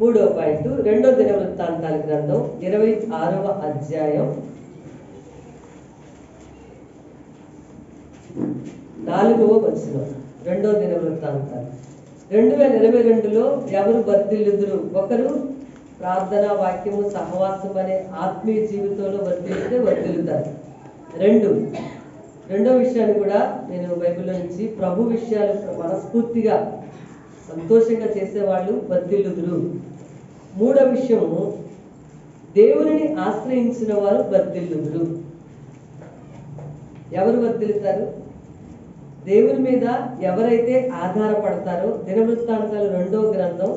మూడో పాయింట్, 2 దినవృత్తాంతాల గ్రంథం 26వ అధ్యాయం 4వ వచనం. 2 దినవృత్తాంతాలు 2022లో ఎవరు వర్ధిల్లుదురు? ఒకరు ప్రార్థన, వాక్యము, సహవాసం అనే ఆత్మీయ జీవితంలో వర్ధిల్లితే వర్ధిల్లుతారు. రెండో విషయాన్ని కూడా నేను బైబిల్లో నుంచి, ప్రభు విషయాలు మనస్ఫూర్తిగా సంతోషంగా చేసేవాళ్ళు వర్ధిల్లుదురు. మూడో విషయము, దేవునిని ఆశ్రయించిన వారు వర్ధిల్లుదురు. ఎవరు వర్ధిల్లుతారు? దేవుని మీద ఎవరైతే ఆధారపడతారో. దినవృత్తాంతాలు 2వ గ్రంథం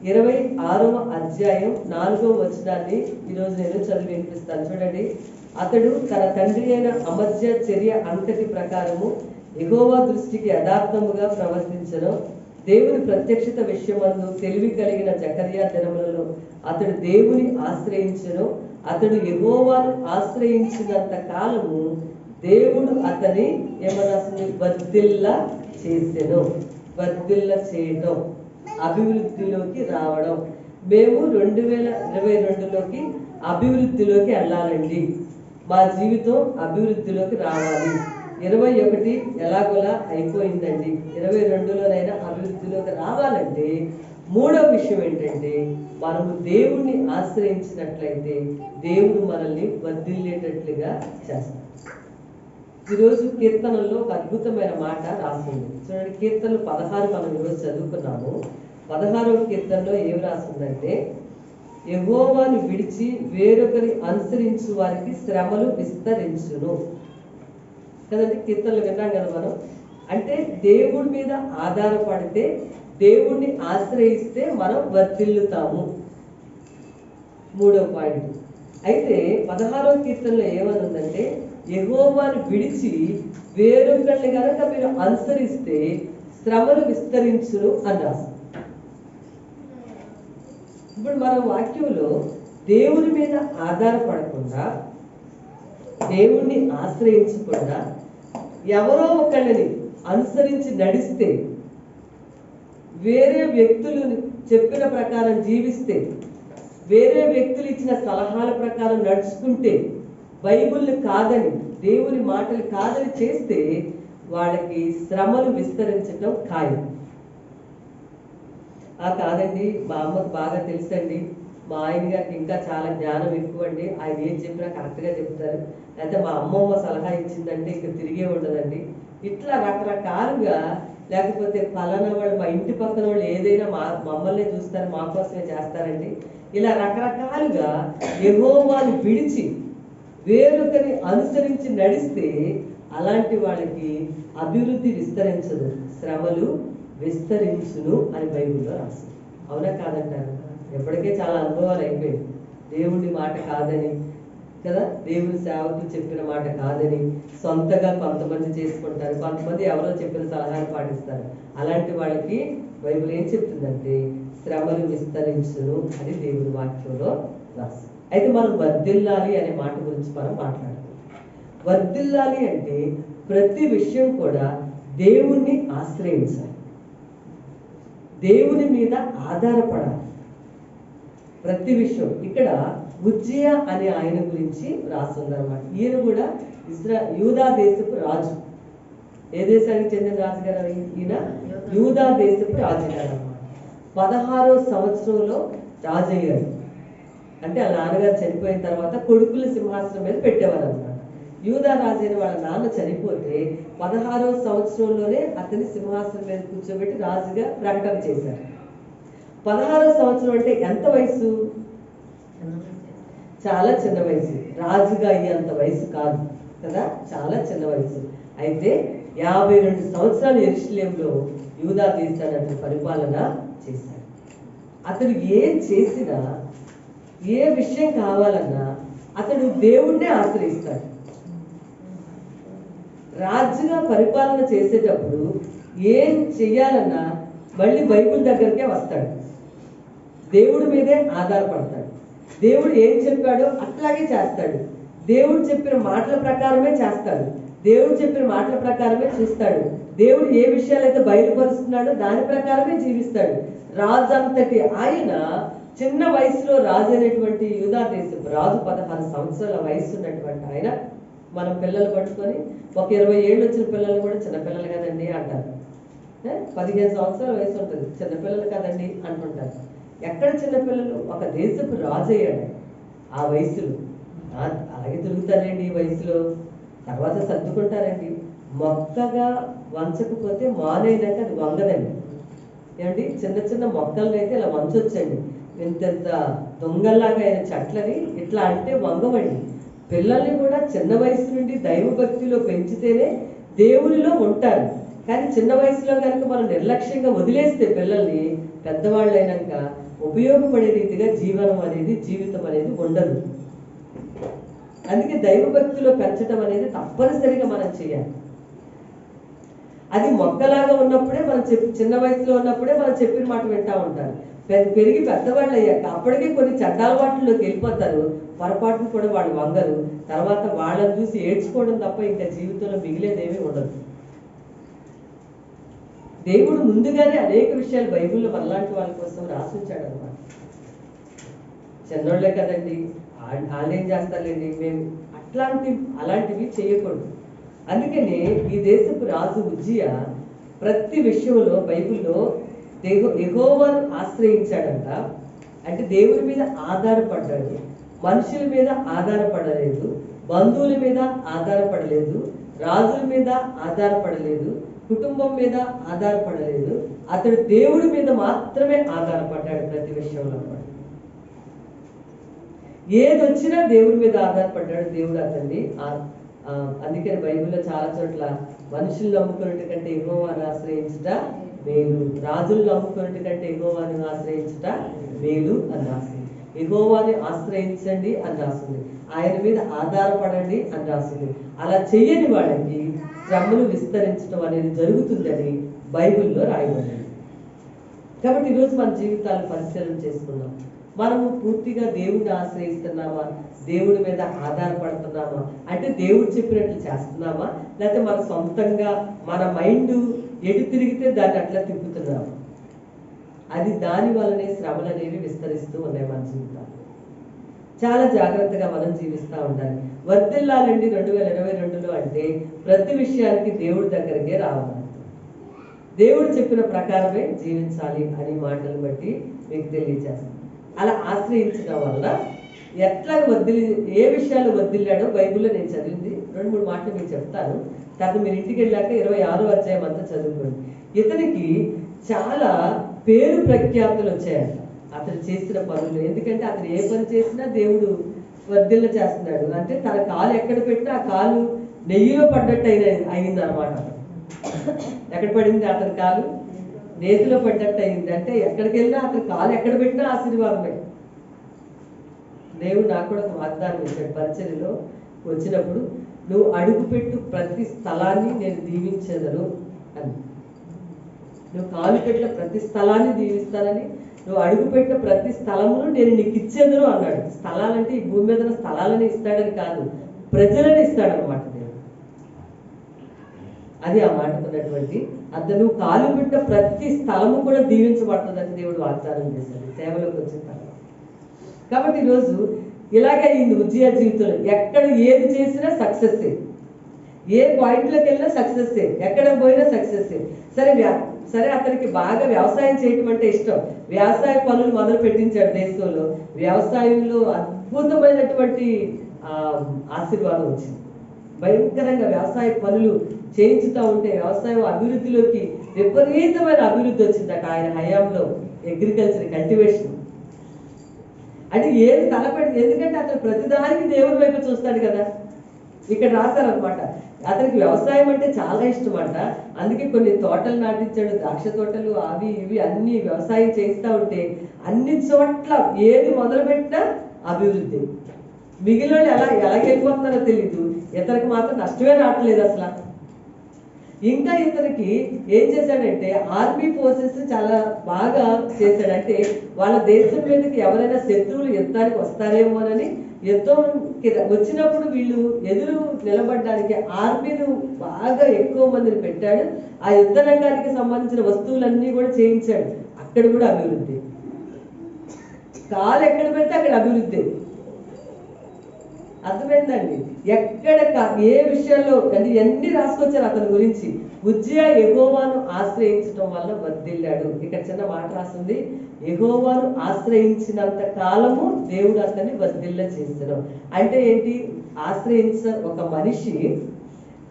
26వ అధ్యాయం 4వ వచనాన్ని ఈరోజు నేను చదివి వినిపిస్తాను. చూడండి. అతడు తన తండ్రి అయిన అమధ్య చర్య అంతటి ప్రకారము యెహోవా దృష్టికి యథార్థముగా ప్రవర్తించను. దేవుని ప్రత్యక్షత విషయమందు తెలివి కలిగిన జకర్యా దినములలో అతడు దేవుని ఆశ్రయించెను. అతడు యెహోవాను ఆశ్రయించినంత కాలము దేవుడు అతని ఏమరాసింది? వర్ధిల్ల చేసెను. వర్ధిల్ల చేయటం, అభివృద్ధిలోకి రావడం. మేము 2022లోకి అభివృద్ధిలోకి వెళ్ళాలండి. మా జీవితం అభివృద్ధిలోకి రావాలి. 21 ఎలాగోలా అయిపోయిందండి. 22లోనైనా అభివృద్ధిలోకి రావాలంటే మూడో విషయం ఏంటంటే, మనము దేవుణ్ణి ఆశ్రయించినట్లయితే దేవుడు మనల్ని వర్ధిల్లేటట్లుగా చేస్తాడు. ఈరోజు కీర్తనల్లో ఒక అద్భుతమైన మాట రాసింది. చూడండి, కీర్తనలు 16 మనం ఈరోజు చదువుకున్నాము. 16వ కీర్తనలో ఏమి రాసిందంటే, యెహోవాను విడిచి వేరొకరి అనుసరించు వారికి శ్రమలు విస్తరించును. కదండి, కీర్తనలు విన్నాం కదా మనం. అంటే దేవుడి మీద ఆధారపడితే, దేవుణ్ణి ఆశ్రయిస్తే మనం వర్ధిల్లుతాము. మూడో పాయింట్. అయితే 16వ కీర్తనలో ఏమని ఉందంటే, యెహోవాను విడిచి వేరొకరిని కనుక మీరు అనుసరిస్తే శ్రమలు విస్తరించును అన్నారు. ఇప్పుడు మనం వాక్యంలో దేవుని మీద ఆధారపడకుండా, దేవుణ్ణి ఆశ్రయించకుండా ఎవరో ఒకళ్ళని అనుసరించి నడిస్తే, వేరే వ్యక్తులు చెప్పిన ప్రకారం జీవిస్తే, వేరే వ్యక్తులు ఇచ్చిన సలహాల ప్రకారం నడుచుకుంటే, బైబిల్ని కాదని, దేవుని మాటలు కాదని చేస్తే వాళ్ళకి శ్రమలు విస్తరించటం ఖాయం. కాదండి, మా అమ్మకు బాగా తెలుసండి, మా ఆయన గారికి ఇంకా చాలా జ్ఞానం ఎక్కువ అండి, ఆయన ఏం చెప్పినా కరెక్ట్గా చెప్తారు, లేకపోతే మా అమ్మమ్మ సలహా ఇచ్చిందంటే ఇంకా తిరిగే ఉండదండి, ఇట్లా రకరకాలుగా. లేకపోతే పలానా వాళ్ళు, మా ఇంటి పక్కన వాళ్ళు ఏదైనా మమ్మల్ని చూస్తారు, మా కోసమే చేస్తారండి, ఇలా రకరకాలుగా యెహోవాను విడిచి వేరొకరిని అనుసరించి నడిస్తే అలాంటి వాళ్ళకి అభివృద్ధి విస్తరించదు, శ్రమలు విస్తరించును అని బైబిల్లో రాస్తుంది. అవునా కాదంటారు? ఎప్పటికే చాలా అనుభవాలు అయిపోయాయి. దేవుడి మాట కాదని కదా, దేవుని సేవకులు చెప్పిన మాట కాదని సొంతగా కొంతమంది చేసుకుంటారు, కొంతమంది ఎవరో చెప్పిన సలహాలు పాటిస్తారు. అలాంటి వాళ్ళకి బైబిల్ ఏం చెప్తుందంటే శ్రమలు విస్తరించును అని దేవుని వాక్యంలో రాస్తుంది. అయితే మనం వర్ధిల్లాలి అనే మాట గురించి మనం మాట్లాడుతాం. వర్ధిల్లాలి అంటే ప్రతి విషయం కూడా దేవుణ్ణి ఆశ్రయించాలి, దేవుని మీద ఆధారపడాలి ప్రతి విషయం. ఇక్కడ ఉజ్జియా అనే ఆయన గురించి రాస్తుందన్నమాట. ఈయన కూడా యూదా దేశపు రాజు. ఏ దేశానికి చెందిన రాజుగారు ఈయన? యూదా దేశపు రాజుగారు అన్నమాట. 16వ సంవత్సరంలో రాజు అయ్యాడు. అంటే ఆ నాన్నగారు చనిపోయిన తర్వాత కొడుకుల సింహాసనం మీద పెట్టేవారు అన్నమాట. యూదా రాజు అయిన వాళ్ళ నాన్న చనిపోతే 16వ సంవత్సరంలోనే అతని సింహాసనం మీద కూర్చోబెట్టి రాజుగా ప్రకటన చేశారు. 16వ సంవత్సరం అంటే ఎంత వయసు? చాలా చిన్న వయసు. రాజుగా అయ్యేంత వయసు కాదు కదా, చాలా చిన్న వయసు. అయితే 52 సంవత్సరాలు యెరూషలేములో యూదా దేశాన్ని అతను పరిపాలన చేశాడు. అతడు ఏం చేసినా, ఏ విషయం కావాలన్నా అతడు దేవుణ్ణే ఆశ్రయిస్తాడు. రాజుగా పరిపాలన చేసేటప్పుడు ఏం చెయ్యాలన్నా మళ్ళీ బైబిల్ దగ్గరికే వస్తాడు, దేవుడి మీదే ఆధారపడతాడు. దేవుడు ఏం చెప్పాడో అట్లాగే చేస్తాడు, దేవుడు చెప్పిన మాటల ప్రకారమే చేస్తాడు, దేవుడు చెప్పిన మాటల ప్రకారమే చూస్తాడు, దేవుడు ఏ విషయాలైతే బయలుపరుస్తున్నాడో దాని ప్రకారమే జీవిస్తాడు. రాజు అంతటి ఆయన చిన్న వయసులో రాజు అయినటువంటి యూదా దేశపు రాజు 16 సంవత్సరాల వయసు ఉన్నటువంటి ఆయన మనం పిల్లలు పట్టుకొని ఒక 20 ఏళ్ళు వచ్చిన పిల్లలు కూడా చిన్నపిల్లలు కదండి అంటారు. 15 సంవత్సరాల వయసు ఉంటుంది, చిన్నపిల్లలు కదండి అంటుంటారు. ఎక్కడ చిన్నపిల్లలు? ఒక దేశపు రాజు అయ్యాడు ఆ వయసులో. అలాగే తిరుగుతారండి ఈ వయసులో, తర్వాత సర్దుకుంటారండి. మొక్కగా వంచకపోతే మానైనాక అది వంగదండి. ఏమండి, చిన్న చిన్న మొక్కలను అయితే ఇలా వంచొచ్చండి. ఇంత దొంగల్లాగా అయిన చెట్లని ఇట్లా అంటే వంగవండి. పిల్లల్ని కూడా చిన్న వయసు నుండి దైవభక్తిలో పెంచితేనే దేవునిలో ఉంటారు. కానీ చిన్న వయసులో కనుక మనం నిర్లక్ష్యంగా వదిలేస్తే పిల్లల్ని పెద్దవాళ్ళు అయినాక ఉపయోగపడే రీతిగా జీవితం అనేది ఉండదు. అందుకే దైవభక్తిలో పెంచడం అనేది తప్పనిసరిగా మనం చేయాలి. అది మొక్కలాగా ఉన్నప్పుడే మనం చిన్న వయసులో ఉన్నప్పుడే మనం చెప్పిన మాట వింటా ఉంటారు. పెరిగి పెద్దవాళ్ళు అయ్యాక అప్పటికే కొన్ని చెడ్డ అలవాట్లలోకి వెళ్ళిపోతారు. పొరపాటును కూడా వాళ్ళు వంగరు. తర్వాత వాళ్ళని చూసి ఏడ్చుకోవడం తప్ప ఇంకా జీవితంలో మిగిలేదేమీ ఉండదు. దేవుడు ముందుగానే అనేక విషయాలు బైబిల్లో మనలాంటి వాళ్ళ కోసం రాసించాడు అనమాట. చిన్నోళ్లే కదండి, వాళ్ళు ఏం చేస్తారులేండి, మేము అలాంటివి చేయకూడదు. అందుకని ఈ దేశపు రాజు ఉజ్జియా ప్రతి విషయంలో బైబిల్లో యెహోవాను ఆశ్రయించాడంట. అంటే దేవుడి మీద ఆధారపడ్డాడు. మనుషుల మీద ఆధారపడలేదు, బంధువుల మీద ఆధారపడలేదు, రాజుల మీద ఆధారపడలేదు, కుటుంబం మీద ఆధారపడలేదు. అతడు దేవుడి మీద మాత్రమే ఆధారపడ్డాడు ప్రతి విషయంలో. ఏది వచ్చినా దేవుడి మీద ఆధారపడ్డాడు. దేవుడు అతన్ని అందుకని బైబిల్లో చాలా చోట్ల మనుషులు నమ్ముకున్నట్టు కంటే యెహోవాను ఆశ్రయించుట మేలు, రాజులు నమ్ముకున్నట్టు కంటే యెహోవాను ఆశ్రయించుట మేలు అని రాసింది. యెహోవాని ఆశ్రయించండి అని రాసింది, ఆయన మీద ఆధారపడండి అని రాసింది. అలా చెయ్యని వాళ్ళకి శ్రమలు విస్తరించడం అనేది జరుగుతుందని బైబిల్లో రాయబడింది. కాబట్టి ఈరోజు మన జీవితాలను పరిశీలన చేసుకున్నాం. మనము పూర్తిగా దేవుడిని ఆశ్రయిస్తున్నామా, దేవుడి మీద ఆధారపడుతున్నామా, అంటే దేవుడు చెప్పినట్లు చేస్తున్నామా, లేకపోతే మన సొంతంగా మన మైండ్ ఎటు తిరిగితే దాన్ని అట్లా తిప్పుతున్నామా? దాని వల్లనే శ్రమలు అనేవి విస్తరిస్తూ ఉన్నాయి మన జీవితాలు. చాలా జాగ్రత్తగా మనం జీవిస్తూ ఉండాలి. వర్ధిల్లాలండి 2022లో అంటే ప్రతి విషయానికి దేవుడి దగ్గరికే రావాలి, దేవుడు చెప్పిన ప్రకారమే జీవించాలి అని మాటలు బట్టి మీకు తెలియజేస్తాను. అలా ఆశ్రయించడం వల్ల ఎట్లా ఏ విషయాలు వర్ధిల్లాడో బైబిల్లో నేను చదివింది 2-3 మాటలు మీకు చెప్తాను. తర్వాత మీరు ఇంటికి వెళ్ళాక 26వ అధ్యాయం అంతా చదువుకోండి. ఇతనికి చాలా పేరు ప్రఖ్యాతులు వచ్చాయంట అతను చేసిన పనులు. ఎందుకంటే అతను ఏ పని చేసినా దేవుడు వర్ధిల్ల చేస్తున్నాడు. అంటే తన కాలు ఎక్కడ పెట్టినా ఆ కాలు నెయ్యిలో పడ్డట్టు అయింది అనమాట. ఎక్కడ పడింది అతని కాలు? నేతిలో పడ్డట్టు అయింది. అంటే ఎక్కడికి వెళ్ళినా అతని కాలు ఎక్కడ పెట్టినా ఆశీర్వాదమే. దేవుడు నాకు కూడా ఒక వాగ్దానం ఇచ్చాడు పరిచర్యలో వచ్చినప్పుడు, నువ్వు అడుగుపెట్టు ప్రతి స్థలాన్ని నేను దీవించేదను అని. నువ్వు కాలు పెట్టిన ప్రతి స్థలాన్ని దీవిస్తానని, నువ్వు అడుగుపెట్టిన ప్రతి స్థలమును నేను నీకు ఇచ్చేదను అన్నాడు. స్థలాలంటే ఈ భూమి మీద స్థలాలని ఇస్తాడని కాదు, ప్రజలని ఇస్తాడనమాట దేవుడు. అది ఆ మాటకున్నటువంటి అతను కాలు పెట్టిన ప్రతి స్థలము కూడా దీవించబడుతుందని దేవుడు వాగ్దానం చేశాడు సేవలోకి వచ్చిన తర్వాత. కాబట్టి ఈరోజు ఇలాగే ఈ ఉజ్జియా జీవితంలో ఎక్కడ ఏది చేసినా సక్సెస్, ఏ పాయింట్లోకి వెళ్ళినా సక్సెస్, ఎక్కడ పోయినా సక్సెస్. సరే అతనికి బాగా వ్యవసాయం చేయటం అంటే ఇష్టం. వ్యవసాయ పనులు మొదలు పెట్టించాడు దేశంలో. వ్యవసాయంలో అద్భుతమైనటువంటి ఆశీర్వాదం వచ్చింది. భయంకరంగా వ్యవసాయ పనులు చేయించుతూ ఉంటే వ్యవసాయం అభివృద్ధిలోకి విపరీతమైన అభివృద్ధి వచ్చిందట ఆయన హయాంలో. అగ్రికల్చర్ కల్టివేషన్ అంటే ఏది తలపెట్టి, ఎందుకంటే అతను ప్రతిదానికి దేవుడి వైపు చూస్తాడు కదా. ఇక్కడ రాశారనమాట, అతనికి వ్యవసాయం అంటే చాలా ఇష్టం అంట. అందుకే కొన్ని తోటలు నాటించాడు, ద్రాక్ష తోటలు అవి ఇవి అన్ని వ్యవసాయం చేస్తూ ఉంటే అన్ని చోట్ల ఏది మొదలుపెట్టినా అభివృద్ధి. మిగిలిన ఎలాగెళ్ళిపోతున్నారో తెలీదు, ఇతనికి మాత్రం నష్టమే రావట్లేదు అసలు. ఇంకా ఇతనికి ఏం చేశాడంటే ఆర్మీ ఫోర్సెస్ చాలా బాగా చేశాడు. అంటే వాళ్ళ దేశం మీదకి ఎవరైనా శత్రువులు యుద్ధానికి వస్తారేమోనని, యుద్ధం వచ్చినప్పుడు వీళ్ళు ఎదురు నిలబడడానికి ఆర్మీను బాగా ఎక్కువ మందిని పెట్టాడు. ఆ యుద్ధ రంగానికి సంబంధించిన వస్తువులన్నీ కూడా చేయించాడు. అక్కడ కూడా అభివృద్ధి. కాలు ఎక్కడ పెడితే అక్కడ అభివృద్ధి. అర్థమైందండి? ఏ విషయాల్లో అంటే ఎన్ని రాసుకొచ్చారు అతని గురించి. ఉజ్జియా యెహోవాను ఆశ్రయించడం వల్ల వర్ధిల్లాడు. ఇక్కడ చిన్న మాట రాస్తుంది, యెహోవాను ఆశ్రయించినంత కాలము దేవుడు అతన్ని వర్ధిల్ల చేస్తున్నాడు. అంటే ఏంటి? ఒక మనిషి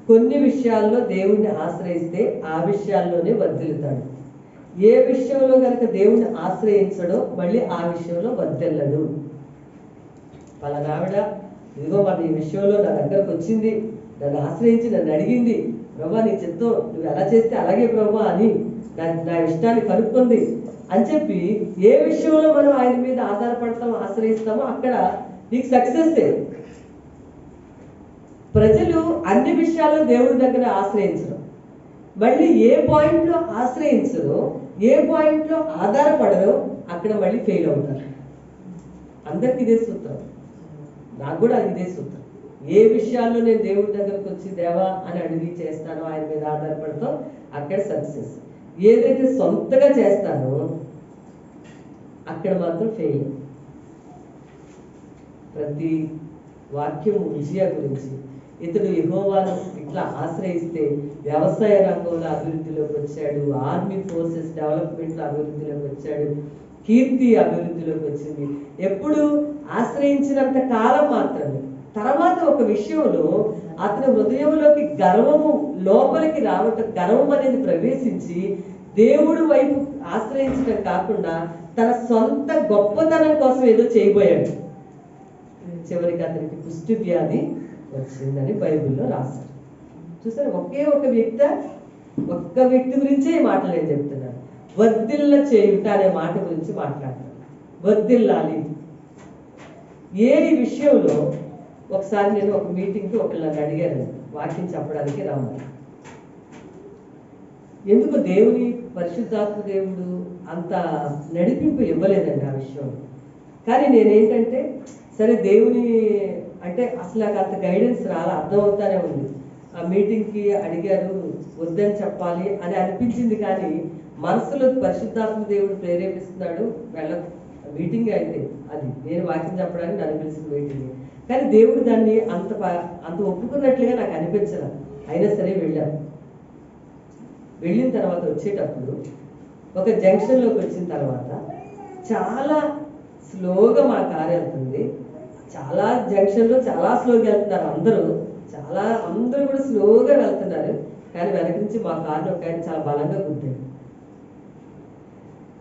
కొన్ని విషయాల్లో దేవుణ్ణి ఆశ్రయిస్తే ఆ విషయాల్లోనే వర్ధిల్లుతాడు. ఏ విషయంలో కనుక దేవుణ్ణి ఆశ్రయించడో మళ్ళీ ఆ విషయంలో వర్ధిల్లడు. పలానావిడ ఇదిగో మన ఈ విషయంలో నా దగ్గరకు వచ్చింది, నన్ను ఆశ్రయించి నన్ను అడిగింది, ప్రభా నీ చిత్తం నువ్వు ఎలా చేస్తే అలాగే ప్రభా అని నా ఇష్టాన్ని కనుక్కుంది అని చెప్పి ఏ విషయంలో మనం ఆయన మీద ఆధారపడతామో ఆశ్రయిస్తామో అక్కడ నీకు సక్సెస్. ప్రజలు అన్ని విషయాల్లో దేవుడి దగ్గర ఆశ్రయించరు. మళ్ళీ ఏ పాయింట్లో ఆశ్రయించరు, ఏ పాయింట్లో ఆధారపడరు, అక్కడ మళ్ళీ ఫెయిల్ అవుతారు. అందరికి ఇదే సూత్రం, నాకు కూడా ఇదే సూత్రం. ఏ విషయాల్లో నేను దేవుడి దగ్గరకు వచ్చి దేవా అని అడిగి చేస్తానో, ఆయన మీద ఆధారపడతాం, అక్కడ సక్సెస్. ఏదైతే సొంతగా చేస్తానో అక్కడ మాత్రం ఫెయిల్. ప్రతి వాక్యం ఉజ్జియా గురించి, ఇతడు యెహోవాను ఇట్లా ఆశ్రయిస్తే వ్యవసాయ రంగంలో అభివృద్ధిలోకి వచ్చాడు, ఆర్మీ ఫోర్సెస్ డెవలప్మెంట్లో అభివృద్ధిలోకి వచ్చాడు, కీర్తి అభివృద్ధిలోకి వచ్చింది. ఎప్పుడు ఆశ్రయించినంత కాలం మాత్రమే. తర్వాత ఒక విషయంలో అతని హృదయంలోకి గర్వము లోపలికి రావటం, గర్వం అనేది ప్రవేశించి దేవుడి వైపు ఆశ్రయించడం కాకుండా తన సొంత గొప్పతనం కోసం ఏదో చేయబోయాడు. చివరికి అతనికి కుష్టు వ్యాధి వచ్చిందని బైబిల్లో రాశారు. చూసారు? ఒక్క వ్యక్తి గురించే ఈ మాటలు నేను చెప్తున్నాను. వర్ధిల్ల చేయుట అనే మాట గురించి మాట్లాడతాను. వర్ధిల్లాలి. ఏ విషయంలో ఒకసారి నేను ఒక మీటింగ్కి ఒకళ్ళని అడిగాను వాక్యం చెప్పడానికి రమ్మని. ఎందుకు దేవుని పరిశుద్ధాత్మ దేవుడు అంత నడిపింపు ఇవ్వలేదండి ఆ విషయం. కానీ నేనేంటంటే సరే దేవుని అంటే అసలు నాకు అంత గైడెన్స్ రాలా, అర్థమవుతానే ఉంది. ఆ మీటింగ్కి అడిగారు, వద్దని చెప్పాలి అని అనిపించింది, కానీ మనసులో పరిశుద్ధాత్మ దేవుడు ప్రేరేపిస్తున్నాడు మీటింగ్ అయితే అది నేను వాక్యం చెప్పడానికి నన్ను పిలిచిన మీటింగ్. కానీ దేవుడు దాన్ని అంత ఒప్పుకున్నట్లుగా నాకు అనిపించలేదు. అయినా సరే వెళ్ళిన తర్వాత వచ్చేటప్పుడు ఒక జంక్షన్లోకి వచ్చిన తర్వాత చాలా స్లోగా మా కారు వెళ్తుంది. చాలా జంక్షన్లో చాలా స్లోగా వెళ్తున్నారు అందరూ కూడా స్లోగా వెళ్తున్నారు. కానీ వెనక నుంచి మా కారులో ఒక ఆయన చాలా బలంగా గుద్దాడు.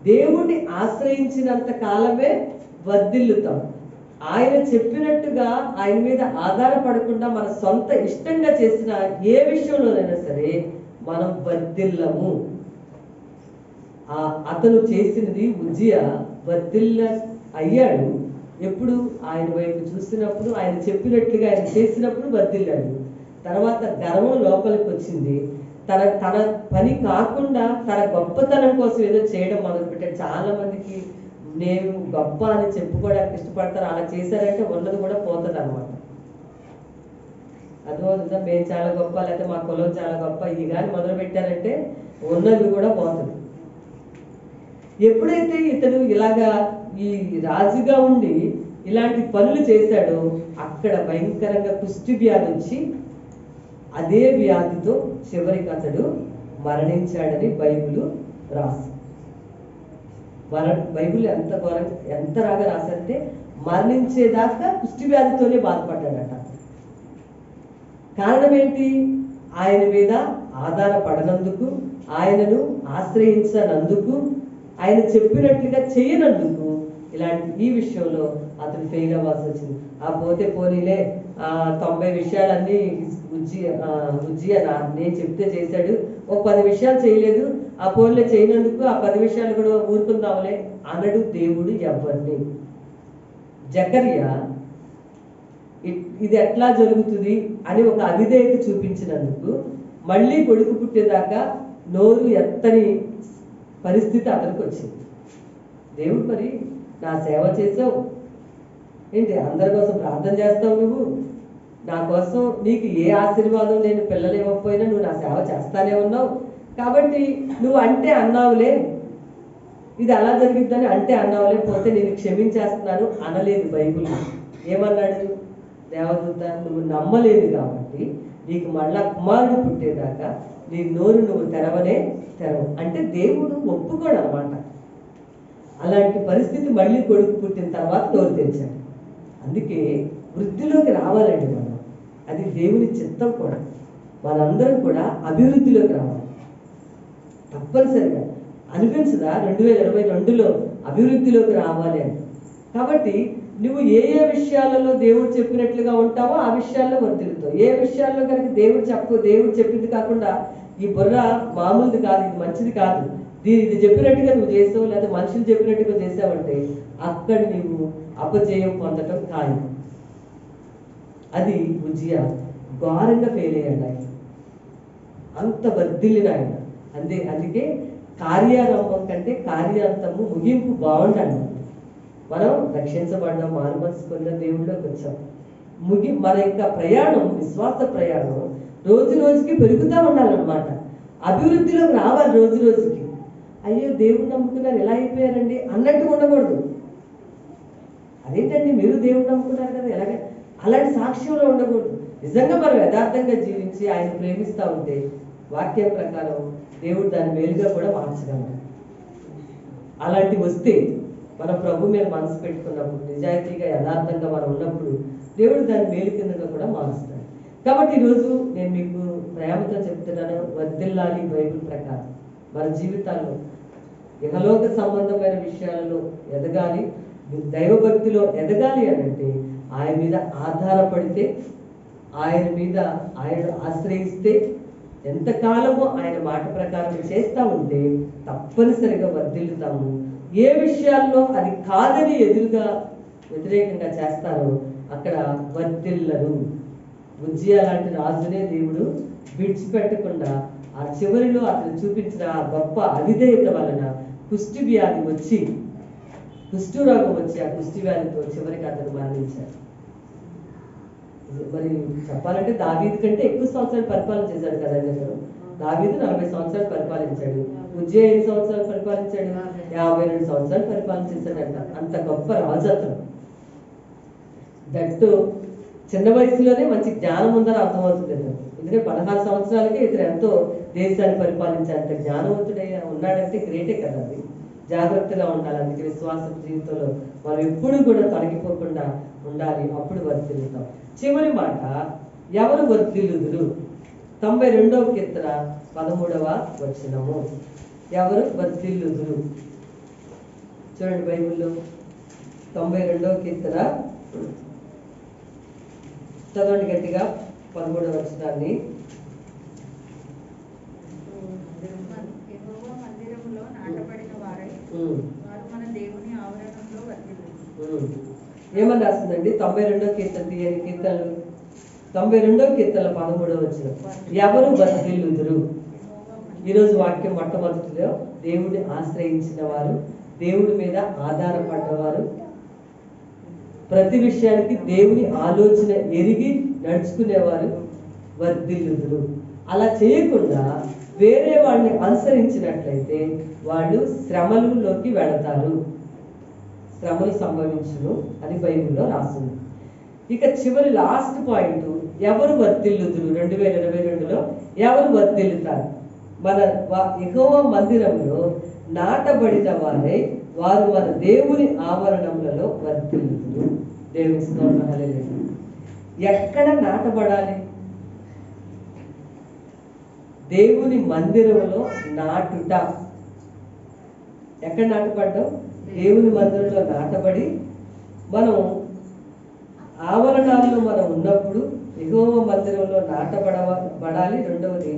దేవుణ్ణి ఆశ్రయించినంత కాలమే వర్ధిల్లుతాం. ఆయన చెప్పినట్టుగా ఆయన మీద ఆధారపడకుండా మన సొంత ఇష్టంగా చేసిన ఏ విషయంలోనైనా సరే మనం వర్ధిల్లము. అతను చేసినది ఉజ్జియా వర్ధిల్ల అయ్యాడు. ఎప్పుడు? ఆయన వైపు చూసినప్పుడు, ఆయన చెప్పినట్లుగా ఆయన చేసినప్పుడు వర్ధిల్లాడు. తర్వాత గర్వం లోపలికి వచ్చింది. తన పని కాకుండా తన గొప్పతనం కోసం ఏదో చేయడం మొదలుపెట్టాడు. చాలా మందికి నేను గొప్ప అని చెప్పుకోవడానికి ఇష్టపడతారు. అలా చేశారంటే ఉన్నది కూడా పోతుంది అనమాట. అర్థమవుతుందా? మేము చాలా గొప్ప, లేకపోతే మా కులం చాలా గొప్ప, ఇది కానీ మొదలు పెట్టారంటే ఉన్నది కూడా పోతుంది. ఎప్పుడైతే ఇతడు ఇలాగా ఈ రాజుగా ఉండి ఇలాంటి పనులు చేశాడో అక్కడ భయంకరంగా కుష్టి వ్యాధి వచ్చి అదే వ్యాధితో చివరికి అతడు మరణించాడని బైబిల్ రాసి. బైబిల్ ఎంత రాగా రాసంటే మరణించేదాకా కుష్టి వ్యాధితోనే బాధపడ్డాడట. కారణం ఏంటి? ఆయన మీద ఆధారపడనందుకు, ఆయనను ఆశ్రయించనందుకు, ఆయన చెప్పినట్లుగా చేయనందుకు ఈ విషయంలో అతను ఫెయిల్ అవ్వాల్సి వచ్చింది. పోతే పోనీలే 90 విషయాలన్నీ ఉజ్జియా నేను చెప్తే చేశాడు, ఒక 10 విషయాలు చేయలేదు, ఆ పోన్లే చేయనందుకు ఆ 10 విషయాలు కూడా ఊరుకుందాంలే అనడు దేవుడు ఎవరిని. జకర్యా ఇది ఎట్లా జరుగుతుంది అని ఒక అవిధేయత చూపించినందుకు మళ్ళీ కొడుకు పుట్టేదాకా నోరు ఎత్తని పరిస్థితి అతనికి వచ్చింది. దేవుడు మరి నా సేవ చేసావు ఏంటి, అందరి కోసం ప్రార్థన చేస్తావు, నువ్వు నా కోసం నీకు ఏ ఆశీర్వాదం నేను పిల్లలు ఇవ్వకపోయినా నువ్వు నా సేవ చేస్తానే ఉన్నావు, కాబట్టి నువ్వు అంటే అన్నావులే, ఇది అలా జరిగిద్దని అంటే అన్నావులే, పోతే నేను క్షమించేస్తున్నాను అనలేదు బైబిల్. ఏమన్నాడు దేవదూత? నువ్వు నమ్మలేదు కాబట్టి నీకు మళ్ళా కుమారుడు పుట్టేదాకా నీ నోరు నువ్వు తెరవు అంటే దేవుడు ఒప్పుకోడు అనమాట. అలాంటి పరిస్థితి మళ్ళీ కొడుకు పుట్టిన తర్వాత నోరు తెరిచాడు. అందుకే వృద్ధిలోకి రావాలండి మనం. అది దేవుని చిత్తం కూడా. మనందరం కూడా అభివృద్ధిలోకి రావాలి తప్పనిసరిగా. అనిపించదా 2022లో అభివృద్ధిలోకి రావాలి అని? కాబట్టి నువ్వు ఏ ఏ విషయాలలో దేవుడు చెప్పినట్లుగా ఉంటావో ఆ విషయాల్లో వర్తిల్లుతావు. ఏ విషయాల్లో కనుక దేవుడు చెప్పింది కాకుండా ఈ బుర్ర మామూలుది కాదు, ఇది మంచిది కాదు, ఇది చెప్పినట్టుగా నువ్వు చేసావు, లేదా మనుషులు చెప్పినట్టుగా చేసావంటే అక్కడ నీవు అపజయం పొందటం ఖాయం. అది ఉజ్జియా ఘోరంగా ఫెయిల్ అయ్యాడు ఆయన. అంత వర్ధిల్లిన ఆయన. అందుకే కార్యారంభం కంటే కార్యాంతము ముగింపు బాగుండాలి. మనం రక్షించబడ్డాం, మారు మనసు పొందిన దేవుళ్ళలోకి వచ్చాం. మన యొక్క ప్రయాణం, విశ్వాస ప్రయాణం రోజు రోజుకి పెరుగుతూ ఉండాలన్నమాట. అభివృద్ధిలోకి రావాలి రోజు రోజుకి. అయ్యో దేవుడు నమ్ముకున్నారు ఎలా అయిపోయారండి అన్నట్టు ఉండకూడదు. అదేంటండి మీరు దేవుడు నమ్ముకున్నారు కదా ఎలాగే, అలాంటి సాక్ష్యంలో ఉండకూడదు. నిజంగా మనం యథార్థంగా జీవించి ఆయన ప్రేమిస్తూ ఉంటే వాక్యం ప్రకారం దేవుడు దాని మేలుగా కూడా మార్చగలరు. అలాంటి వస్తే మన ప్రభు మీద మనసు పెట్టుకున్నప్పుడు, నిజాయితీగా యథార్థంగా మనం ఉన్నప్పుడు దేవుడు దాని మేలు కిందగా కూడా మారుస్తాడు. కాబట్టి ఈరోజు నేను మీకు ప్రేమతో చెప్తున్నాను, వర్ధిల్లాలి బైబిల్ ప్రకారం. మన జీవితాల్లో ఇహలోక సంబంధమైన విషయాలలో ఎదగాలి, దైవభక్తిలో ఎదగాలి అని అంటే ఆయన మీద ఆధారపడితే, ఆయన ఆశ్రయిస్తే, ఎంతకాలమో ఆయన మాట ప్రకారం చేస్తూ ఉంటే తప్పనిసరిగా వర్ధిల్లుతాము. ఏ విషయాల్లో అది కాదని వ్యతిరేకంగా చేస్తారో అక్కడ వర్ధిల్లరు. ఉజ్జియా లాంటి రాజునే దేవుడు విడిచిపెట్టకుండా ఆ చివరిలో అతను చూపించిన ఆ గొప్ప అవిధేయత వలన కుష్ఠవ్యాధి వచ్చి, కుష్ఠరోగం వచ్చి ఆ కుష్ఠవ్యాధితో చివరికి అతను మరణించాడు. మరి చెప్పాలంటే దావీదు కంటే ఎక్కువ సంవత్సరాలు పరిపాలన చేశాడు కదండి. దావీదు 40 సంవత్సరాలు పరిపాలించాడు. ఉజ్జియా 5 సంవత్సరాలు పరిపాలించాడు, 52 సంవత్సరాలు పరిపాలన చేశాడంట. అంత గొప్ప రాజు అతను. దట్టు చిన్న వయసులోనే మంచి జ్ఞానం ఉందని అర్థమవుతుంది అతను. ఎందుకంటే 16 సంవత్సరాలకే ఇతను ఎంతో దేశాన్ని పరిపాలించేంత జ్ఞానవంతుడై ఉన్నాడంటే గ్రేటే కదా. అది జాగ్రత్తగా ఉండాలి. అందుకే విశ్వాస జీవితంలో మనం ఎప్పుడు కూడా తొలగిపోకుండా ఉండాలి. అప్పుడు వర్ధిల్లుతాం. చివరి మాట, ఎవరు వర్ధిల్లుదురు? 92వ కీర్తన 13వ వచనము. ఎవరు వర్ధిల్లుదురు? చూడండి బైబిల్లో 92వ కీర్తన చదవండి గట్టిగా 13వ వచనాన్ని. ఏమని రాస్తుందండి 92వ కీర్తన? తీయని కీర్తనలు 92వ కీర్తన 13వ వచనం. ఎవరు వర్ధిల్లుదురు? ఈరోజు వాక్యం మొట్టమొదటిలో దేవుడిని ఆశ్రయించిన వారు, దేవుడి మీద ఆధారపడ్డవారు, ప్రతి విషయానికి దేవుని ఆలోచన ఎరిగి నడుచుకునేవారు వర్ధిల్లుదురు. అలా చేయకుండా వేరే వాళ్ళని అనుసరించినట్లయితే వాళ్ళు శ్రమలలోకి వెళతారు, శ్రమలు సంభవించును అని బైబిల్లో రాస్తుంది. ఇక చివరి లాస్ట్ పాయింట్, ఎవరు వర్ధిల్లుదురు? 2022లో ఎవరు వర్ధిల్లుతారు? మన యెహోవా మందిరంలో నాటబడిన వారై వారు మన దేవుని ఆవరణములలో వర్ధిల్లుదురు. దేవుని స్తోత్రం, హల్లెలూయా. ఎక్కడ నాటబడాలి? దేవుని మందిరంలో నాటుట. ఎక్కడ నాటపడ్డాం? దేవుని మందిరంలో నాటబడి మనం ఆవరణాల్లో మనం ఉన్నప్పుడు యెహోవా మందిరంలో నాటబడాలి. రెండవది,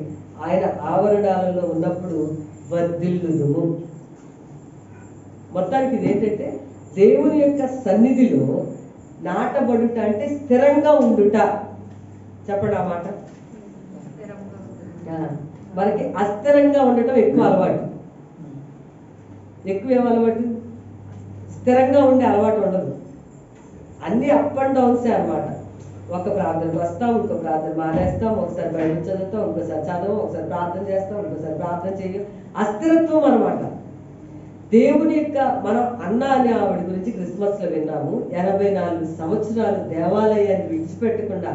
ఆయన ఆవరణాలలో ఉన్నప్పుడు వర్ధిల్లుదుము. మొత్తానికి ఇది ఏంటంటే దేవుని యొక్క సన్నిధిలో నాటబడుట అంటే స్థిరంగా ఉండుట. చెప్పండి ఆ మాట. మనకి అస్థిరంగా ఉండటం ఎక్కువ అలవాటు. ఎక్కువ ఏం అలవాటు? స్థిరంగా ఉండే అలవాటు ఉండదు. అన్ని అప్ అండ్ డౌన్సే అనమాట. ఒక ప్రార్థనకు వస్తాం, ఇంకో ప్రార్థన మానేస్తాం, ఒకసారి బయట చదువుతాం, ఇంకోసారి చదవం, ఒకసారి ప్రార్థన చేస్తాం, ఇంకోసారి ప్రార్థన చేయం. అస్థిరత్వం అనమాట. దేవుని యొక్క మనం అన్న అనే ఆవిడ గురించి క్రిస్మస్ లో విన్నాము. 84 సంవత్సరాలు దేవాలయాన్ని విడిచిపెట్టకుండా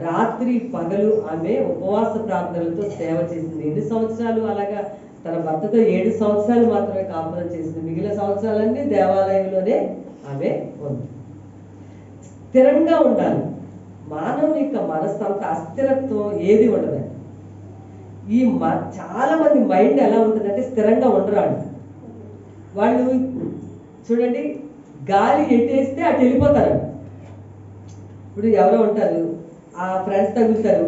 రాత్రి పగలు ఆమె ఉపవాస ప్రార్థనలతో సేవ చేసింది. ఎన్ని సంవత్సరాలు? అలాగా తన భర్తతో 7 సంవత్సరాలు మాత్రమే కాపురం చేసింది. మిగిలిన సంవత్సరాలన్నీ దేవాలయంలోనే ఆమె ఉంది. స్థిరంగా ఉండాలి. మానవుని యొక్క మనస్సంత అస్థిరత్వం ఏది ఉండదండి. చాలా మంది మైండ్ ఎలా ఉంటుందంటే స్థిరంగా ఉండరాడు. వాళ్ళు చూడండి, గాలి ఎట్టేస్తే అటు వెళ్ళిపోతారండి. ఇప్పుడు ఎవరో ఉంటారు, ఆ ఫ్రెండ్స్ తగులుతారు,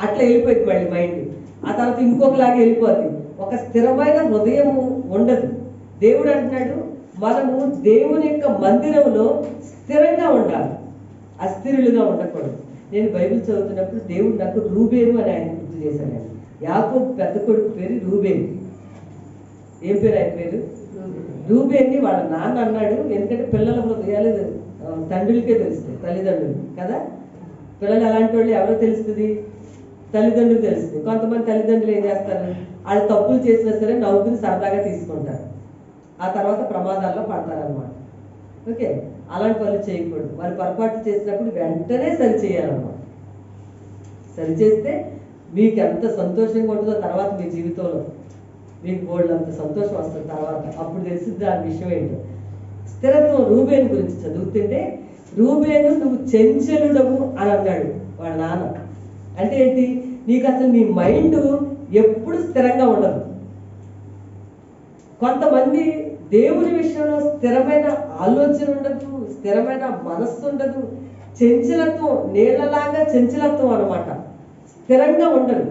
అట్లా వెళ్ళిపోయింది మళ్ళీ మైండ్. ఆ తర్వాత ఇంకొకలాగా వెళ్ళిపోతుంది. ఒక స్థిరమైన హృదయము ఉండదు. దేవుడు అంటున్నాడు, మనము దేవుని యొక్క మందిరంలో స్థిరంగా ఉండాలి, అస్థిరులుగా ఉండకూడదు. నేను బైబిల్ చదువుతున్నప్పుడు దేవుడు నాకు రూబేను అని ఆయన గుర్తు చేశాడు. యాకోబు పెద్ద కొడుకు పేరు రూబేను. ఏం పేరు ఆయన పేరు? రూబేన్ని వాళ్ళ నాన్న అన్నాడు. ఎందుకంటే పిల్లల హృదయాలు తండ్రులకే తెలుస్తాయి, తల్లిదండ్రులు కదా. పిల్లలు ఎలాంటి వాళ్ళు ఎవరో తెలుస్తుంది? తల్లిదండ్రులు తెలుస్తుంది. కొంతమంది తల్లిదండ్రులు ఏం చేస్తారు, వాళ్ళు తప్పులు చేసినా సరే నవ్వుకుని సరదాగా తీసుకుంటారు. ఆ తర్వాత ప్రమాదాల్లో పడతారనమాట. ఓకే, అలాంటి వాళ్ళు చేయకూడదు. వాళ్ళు పొరపాటు చేసినప్పుడు వెంటనే సరి చేయాలన్నమాట. సరి చేస్తే మీకు ఎంత సంతోషంగా ఉంటుందో తర్వాత మీ జీవితంలో మీకు బోల్డ్ అంత సంతోషం వస్తుంది. తర్వాత అప్పుడు తెలిసింది దాని విషయం ఏంటో. స్థిరత్వం రూబేను గురించి చదువుతుంటే, రూబేను నువ్వు చెంచలుడవు అని అన్నాడు వాళ్ళ నాన్న. అంటే ఏంటి? నీకు అసలు నీ మైండ్ ఎప్పుడు స్థిరంగా ఉండదు. కొంతమంది దేవుని విషయంలో స్థిరమైన ఆలోచన ఉండదు, స్థిరమైన మనస్సు ఉండదు. చంచలత్వం, నీళ్ళలాగా చంచలత్వం అనమాట. స్థిరంగా ఉండదు.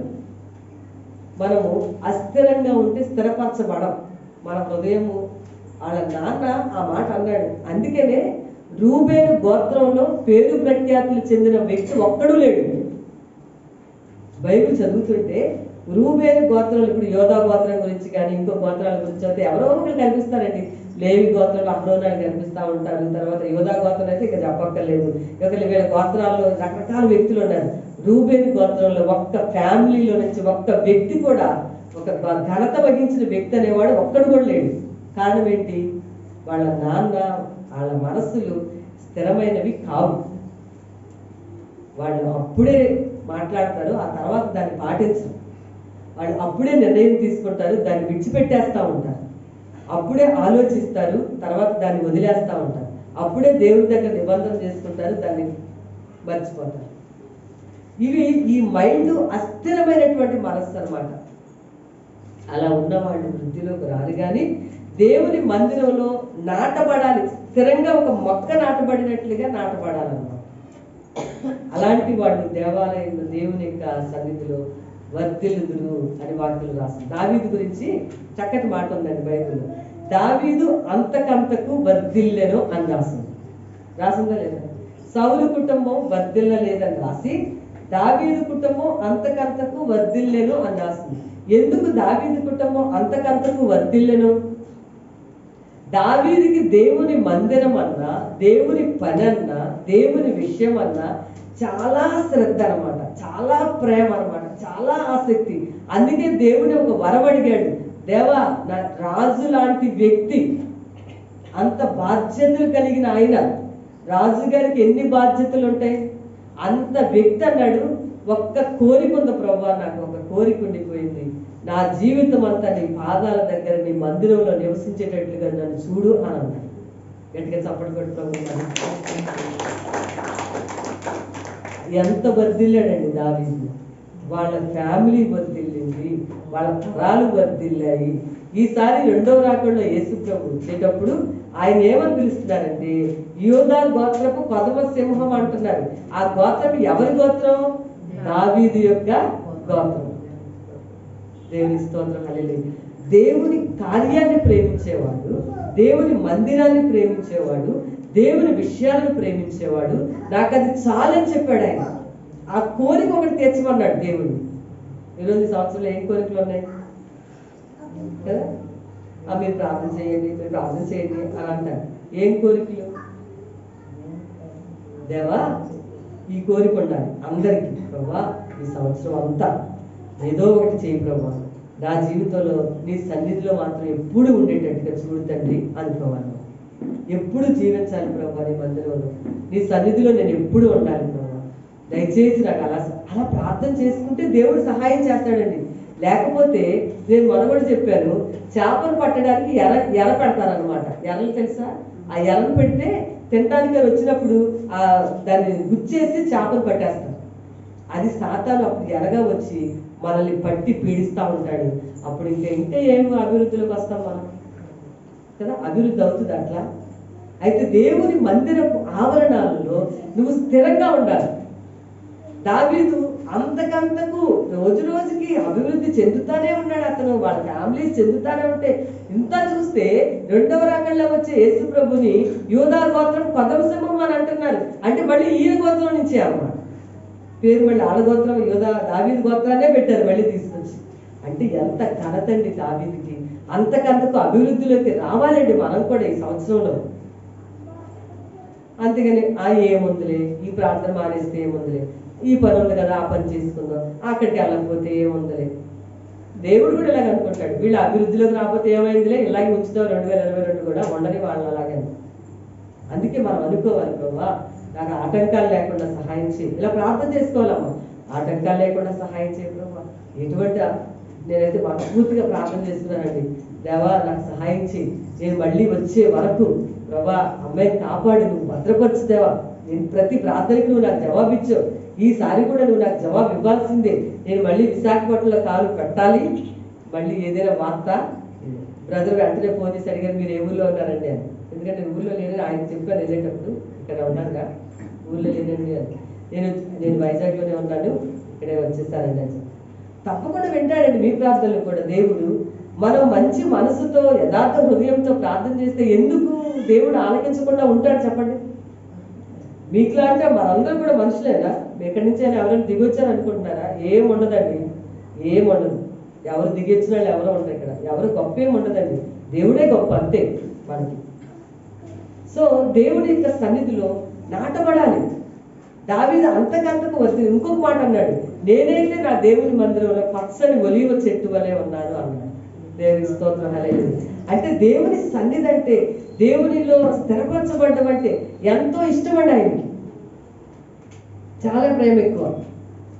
మనము అస్థిరంగా ఉంటే స్థిరపరచబడం. మన హృదయము, వాళ్ళ నాన్న ఆ మాట అన్నాడు. అందుకనే రూబేను గోత్రంలో పేరు ప్రఖ్యాతులు చెందిన వ్యక్తి ఒక్కడూ లేడు. బైబిల్ చదువుతుంటే రూబేను గోత్రాలు, ఇప్పుడు యోధా గోత్రం గురించి కానీ ఇంకో గోత్రాల గురించి అయితే ఎవరో ఒకరు కనిపిస్తారండి. లేవి గోత్రంలో అహరోనాలు కనిపిస్తూ ఉంటారు. తర్వాత యోధా గోత్రం అయితే ఇక చెప్పక్కర్లేదు. వీళ్ళ గోత్రాల్లో రకరకాల వ్యక్తులు ఉన్నారు. రూబేను గోత్రంలో ఒక్క ఫ్యామిలీలో నుంచి ఒక్క వ్యక్తి కూడా, ఒక ఘనత వహించిన వ్యక్తి అనేవాడు ఒక్కడు కూడా లేడు. కారణం ఏంటి? వాళ్ళ నాన్న, వాళ్ళ మనస్సులు స్థిరమైనవి కావు. వాళ్ళు అప్పుడే మాట్లాడతారు, ఆ తర్వాత దాన్ని పాటించరు. వాళ్ళు అప్పుడే నిర్ణయం తీసుకుంటారు, దాన్ని విడిచిపెట్టేస్తూ ఉంటారు. అప్పుడే ఆలోచిస్తారు, తర్వాత దాన్ని వదిలేస్తూ ఉంటారు. అప్పుడే దేవుడి దగ్గర నిబంధన చేసుకుంటారు, దాన్ని మర్చిపోతారు. ఇవి ఈ మైండ్ అస్థిరమైనటువంటి మనస్సు అనమాట. అలా ఉన్నవాళ్ళు వృద్ధిలోకి రారు. కానీ దేవుని మందిరంలో నాటబడాలి, స్థిరంగా ఒక మొక్క నాటబడినట్లుగా నాటబడాలన్నమాట. అలాంటి వాళ్ళు దేవాలయంలో దేవుని యొక్క సన్నిధిలో వర్ధిల్లుదురు అని వాక్యం రాస్తుంది. దావీదు గురించి చక్కటి మాట ఉందండి బైబిల్లో. దావీదు అంతకంతకు వర్ధిల్లెను అని రాసిందా లేదా? సౌలు కుటుంబం వర్ధిల్లలేదని రాసి, దావీదు కుటుంబం అంతకంతకు వర్ధిల్లెను అని రాసింది. ఎందుకు దావీదు కుటుంబం అంతకంతకు వర్ధిల్లెను? దావీదుకి దేవుని మందిరం అన్నా, దేవుని పని అన్నా, దేవుని విషయం అన్నా చాలా శ్రద్ధ అనమాట, చాలా ప్రేమ అనమాట, చాలా ఆసక్తి. అందుకే దేవుని ఒక వరం అడిగాడు. దేవా, నా రాజు లాంటి వ్యక్తి, అంత బాధ్యతలు కలిగిన ఆయన, రాజు గారికి ఎన్ని బాధ్యతలు ఉంటాయి, అంత వ్యక్తి అన్నాడు, ఒక్క కోరిక ఉంది ప్రభువా, నాకు ఒక కోరిక ఉండిపోయింది, నా జీవితం అంతా నీ పాదాల దగ్గర నీ మందిరంలో నివసించేటట్లుగా నన్ను చూడు అని అన్నాడు. గట్టిగా చప్పటి కొట్టు ప్రభు. ఎంత వర్ధిల్లాడండి దావీదు. వాళ్ళ ఫ్యామిలీ వర్ధిల్లింది, వాళ్ళ తరాలు వర్ధిల్లాయి. ఈసారి రెండవ రాకడలో యేసు ప్రభు వచ్చేటప్పుడు ఆయన ఏమని పిలుస్తున్నారంటే, యూదా గోత్రపు కొదమ సింహం అంటున్నారు. ఆ గోత్రం ఎవరి గోత్రం? దావీదు యొక్క గోత్రం. దేవుని స్తోత్రం, హల్లెలూయా. దేవుని కార్యాన్ని ప్రేమించేవాడు, దేవుని మందిరాన్ని ప్రేమించేవాడు, దేవుని విషయాలను ప్రేమించేవాడు. నాకు అది చాలని చెప్పాడు ఆయన. ఆ కోరిక ఒకటి తీర్చమన్నాడు దేవుడు. ఈరోజు సంవత్సరంలో ఏం కోరికలు ఉన్నాయి కదా? మీరు ప్రార్థన చేయండి, మీరు ప్రార్థన చేయండి అని అంటారు. ఏం కోరికలు? దేవా, ఈ కోరిక ఉండాలి అందరికీ. ప్రభా, ఈ సంవత్సరం అంతా ఏదో ఒకటి చేయి ప్రభా, నా జీవితంలో నీ సన్నిధిలో మాత్రం ఎప్పుడు ఉండేటట్టుగా చూడు తండ్రి అనుకోవాలి. ఎప్పుడు జీవించాలి ప్రభా నీ మందిరంలో, నీ సన్నిధిలో నేను ఎప్పుడు ఉండాలి ప్రభా. దయచేసి నాకు అలా అలా ప్రార్థన చేసుకుంటే దేవుడు సహాయం చేస్తాడండి. లేకపోతే నేను మొదలు చెప్పాను, చేపలు పట్టడానికి ఎర పెడతారనమాట. ఎరలు తెలుసా? ఆ ఎరను పెడితే తినడానికి వచ్చినప్పుడు దాన్ని గుచ్చేసి చేపలు పట్టేస్తారు. అది సాతాను అప్పుడు ఎరగా వచ్చి మనల్ని పట్టి పీడిస్తూ ఉంటాడు. అప్పుడు ఇంకా ఏం అభివృద్ధిలోకి వస్తాం మనం కదా, అభివృద్ధి అవుతుంది అట్లా. అయితే దేవుని మందిరపు ఆవరణాలలో నువ్వు స్థిరంగా ఉండాలి. దావీదు అంతకంతకు రోజు రోజుకి అభివృద్ధి చెందుతానే ఉన్నాడు. అతను వాళ్ళ ఫ్యామిలీస్ చెందుతానే ఉంటే ఇంత చూస్తే 2వ రంగంలో వచ్చే యేసు ప్రభుని యూదా గోత్రం కొదమ సింహం అని అంటున్నారు. అంటే మళ్ళీ ఈయన గోత్రం నుంచే అన్నమాట పేరు. మళ్ళీ ఆడ గోత్రం దావీదు గోత్రాన్నే పెట్టారు మళ్ళీ తీసుకొచ్చి. అంటే ఎంత ఘనతండి దావీదుకి. అంతకంతకు అభివృద్ధిలోకి రావాలండి మనం కూడా ఈ సంవత్సరంలో. అంతేగాని ఏముందిలే, ఈ ప్రార్థన మానేస్తే ఏముందిలే, ఈ పని ఉంది కదా ఆ పని చేసుకుందాం, అక్కడికి వెళ్ళకపోతే ఏముందిలే. దేవుడు కూడా ఇలాగ అనుకుంటాడు, వీళ్ళు అభివృద్ధిలోకి రాకపోతే ఏమైందిలే, ఇలాగే ఉంచుతాం 2022 కూడా ఉండని వాళ్ళు అలాగే. అందుకే మనం అనుకోవాలి, ప్రభా నాకు ఆటంకాలు లేకుండా సహాయం చేయి. ఇలా ప్రార్థన చేసుకోవాలమ్మా, ఆటంకాలు లేకుండా సహాయం చేయి ప్రభా. ఎటువంటి నేనైతే మనస్ఫూర్తిగా ప్రార్థన చేస్తున్నానండి, దేవా నాకు సహాయం చేయి, నేను మళ్ళీ వచ్చే వరకు ప్రభా అమ్మాయిని కాపాడు, నువ్వు భద్రపరచుదేవా. నేను ప్రతి ప్రార్థనకి నువ్వు నాకు జవాబు ఇచ్చావు, ఈసారి కూడా నువ్వు నాకు జవాబు ఇవ్వాల్సిందే. నేను మళ్ళీ విశాఖపట్నంలో కాలు పెట్టాలి. మళ్ళీ ఏదైనా వార్త బ్రదర్ వెంటనే ఫోన్ చేసి అడిగారు, మీరు ఏ ఊళ్ళో ఉన్నారండి అని. ఎందుకంటే ఊళ్ళో లేదని ఆయన చెప్పాను వెళ్ళేటప్పుడు, ఇక్కడ ఉన్నానుగా ఊళ్ళో లేనండి అని. నేను వైజాగ్లోనే ఉన్నాను, ఇక్కడే వచ్చేసానండి అని. తప్పకుండా వింటాడండి మీ ప్రార్థనలు కూడా దేవుడు. మనం మంచి మనసుతో యథార్థ హృదయంతో ప్రార్థన చేస్తే ఎందుకు దేవుడు ఆలకించకుండా ఉంటాడు చెప్పండి? మీకులాంటి మనందరూ కూడా మనుషులేనా? ఎక్కడి నుంచి అయినా ఎవరైనా దిగొచ్చారు అనుకుంటున్నారా? ఏం ఉండదండి, ఏం ఉండదు. ఎవరు దిగొచ్చిన వాళ్ళు ఎవరో ఉంటారు ఇక్కడ, ఎవరు గొప్ప ఏమి ఉండదండి, దేవుడే గొప్ప అంతే మనకి. సో దేవుడి యొక్క సన్నిధిలో నాటబడాలి. దావీదు అంతకంతకు వద్దు. ఇంకొక మాట అన్నాడు, నేనైతే నా దేవుని మందిరంలో పచ్చని ఒలీవ చెట్టు వలె ఉన్నాను అన్నాడు. దేవుని స్తోత్రం హల్లెలూయా. అంటే దేవుని సన్నిధి అంటే, దేవునిలో స్థిరపరచబడ్డం అంటే ఎంతో ఇష్టపడి ఆయనకి, చాలా ప్రేమ ఎక్కువ.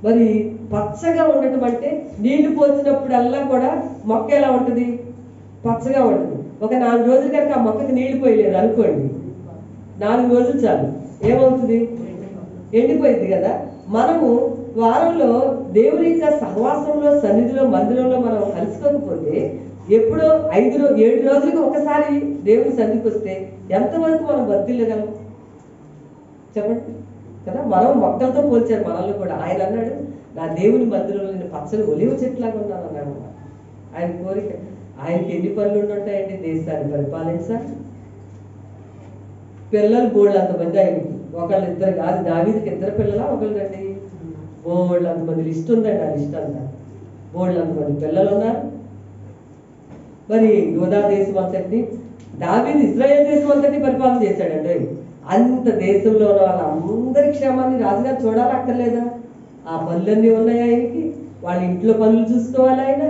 మరి పచ్చగా ఉండటం అంటే నీళ్లు పోసినప్పుడల్లా కూడా మొక్క ఎలా ఉంటుంది? పచ్చగా ఉంటుంది. ఒక 4 రోజులు కనుక ఆ మొక్కకి నీళ్లు పోయలేదు అనుకోండి, 4 రోజులు చాలు, ఏమవుతుంది? ఎండిపోయింది కదా. మనము వారంలో దేవుని యొక్క సహవాసంలో సన్నిధిలో మందిరంలో మనం కలుసుకోకపోతే, ఎప్పుడో 7 రోజులకు ఒకసారి దేవుని సన్నిధికి వస్తే ఎంతవరకు మనం వర్ధిల్లగలం చెప్పండి కదా. మనం మొక్కలతో పోల్చారు మనల్ని కూడా. ఆయన అన్నాడు, నా దేవుని మందిరంలో నేను పచ్చని ఒలివ చెట్లాగా ఉన్నాను అన్నాడు. ఆయన కోరిక. ఆయనకి ఎన్ని పనులు ఉంటాయండి? దేశాన్ని పరిపాలించాలి, పిల్లలు బోళ్ళు అంతమంది ఆయనకి, ఒకళ్ళు ఇద్దరు కాదు. దావీదుకి 2 పిల్లలా ఒకళ్ళు రండి, బోళ్ళు అంతమంది లిస్ట్ ఉందండి. ఆ లిస్ట్ అంతా బోళ్ళు అంతమంది పిల్లలు ఉన్నారు. మరి యూదా దేశం అంతటిని, దావీదు ఇశ్రాయేల్ దేశం అంతటిని పరిపాలన చేశాడండి. అంత దేశంలో ఉన్న వాళ్ళందరి క్షేమాన్ని రాజుగారు చూడాలక్కర్లేదా? ఆ పనులన్నీ ఉన్నాయి ఆయనకి, వాళ్ళ ఇంట్లో పనులు చూసుకోవాలి ఆయన.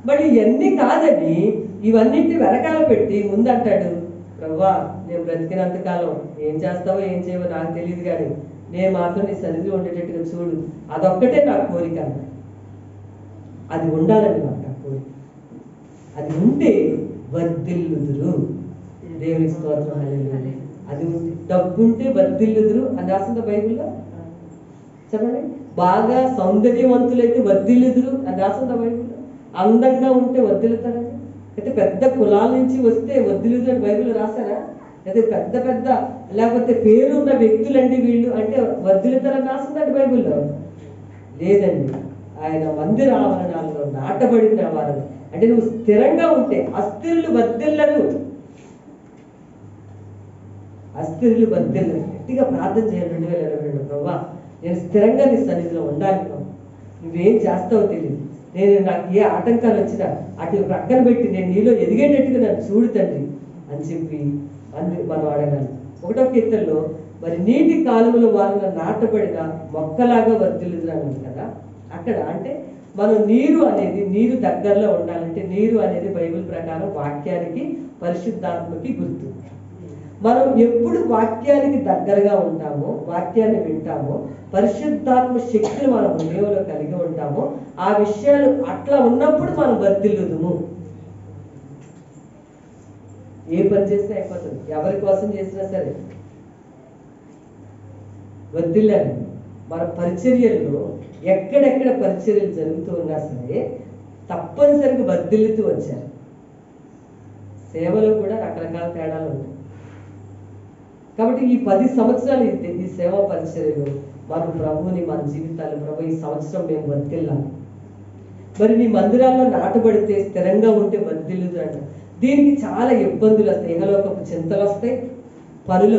మరి ఇవన్నీ కాదని ఇవన్నింటి వెనకాల పెట్టి ముందంటాడు, ప్రభా నేను బ్రతికినంత కాలం ఏం చేస్తావో ఏం చేయవో నాకు తెలియదు, కానీ నేను మాత్రం నీ సన్నిధిలో ఉండేటట్టుగా చూడు, అదొక్కటే నాకు కోరిక. అది ఉండాలండి మాకు ఆ కోరిక. అది ఉంటే వర్ధిల్లుదురు. దేవుని స్తోత్రం హల్లెలూయా. అది డబ్బుంటే వర్ధిల్లుదురు అని రాసింది బైబిల్లో చెప్పండి. బాగా సౌందర్యవంతులైతే వర్ధిల్లుదురు అని రాసింది బైబిల్లో. అందంగా ఉంటే వర్ధిల్లుతారండి. అయితే పెద్ద కులాల నుంచి వస్తే వర్ధిల్లుదురు అని బైబిల్లో రాశారా? అయితే పెద్ద పెద్ద లేకపోతే పేరున్న వ్యక్తులండి వీళ్ళు అంటే వర్ధిల్లుతారని రాసిందండి బైబిల్లో? లేదండి. ఆయన మందిర ఆవరణాల్లో నాటబడిన వారు అంటే నువ్వు స్థిరంగా ఉంటే అస్థిరులు వర్ధిల్లరు. అస్థిరులు వర్ధిల్లరు. గట్టిగా ప్రార్థన చేయాలి 2022. ప్రభా నేను స్థిరంగా నీ సన్నిధిలో ఉండాలి ప్రభు. నువ్వేం చేస్తావో తెలియదు. నాకు ఏ ఆటంకాలు వచ్చినా అటు ప్రక్కన పెట్టి నేను నీలో ఎదిగేటట్టుగా నన్ను చూడు తండ్రి అని చెప్పి మనం అడగాలి. 1వ కీర్తనలో మరి నీటి కాలువల వారిలో నాటబడిన మొక్కలాగా వర్ధిల్లుదురు అన్నది కదా. అక్కడ అంటే మనం నీరు దగ్గరలో ఉండాలంటే నీరు అనేది బైబిల్ ప్రకారం వాక్యానికి, పరిశుద్ధాత్మకి గుర్తు. మనం ఎప్పుడు వాక్యానికి దగ్గరగా ఉంటామో, వాక్యాన్ని వింటామో, పరిశుద్ధాత్మ శక్తిని మన హృదయంలో కలిగి ఉంటామో, ఆ విషయాలు అట్లా ఉన్నప్పుడు మనం వర్ధిల్లుదుము. ఏ పని చేసినా అయిపోతుంది, ఎవరి కోసం చేసినా సరే వర్ధిల్లాలి. మన పరిచర్యల్లో ఎక్కడెక్కడ పరిచర్యలు జరుగుతూ ఉన్నా సరే తప్పనిసరిగా వర్ధిల్లుతూ వచ్చారు. సేవలో కూడా రకరకాల తేడాలు ఉంటాయి. కాబట్టి ఈ 10 సంవత్సరాలు ఈ సేవా పరిచర్యలు మనం ప్రభువుని, మన జీవితాలు ప్రభు ఈ సంవత్సరం మేము వర్ధిల్లాలి. మరి నీ మందిరాల్లో నాటబడితే, స్థిరంగా ఉంటే వర్ధిల్లుదు అంట. దీనికి చాలా ఇబ్బందులు వస్తాయి, ఇహలోకపు చింతలు వస్తాయి, పనుల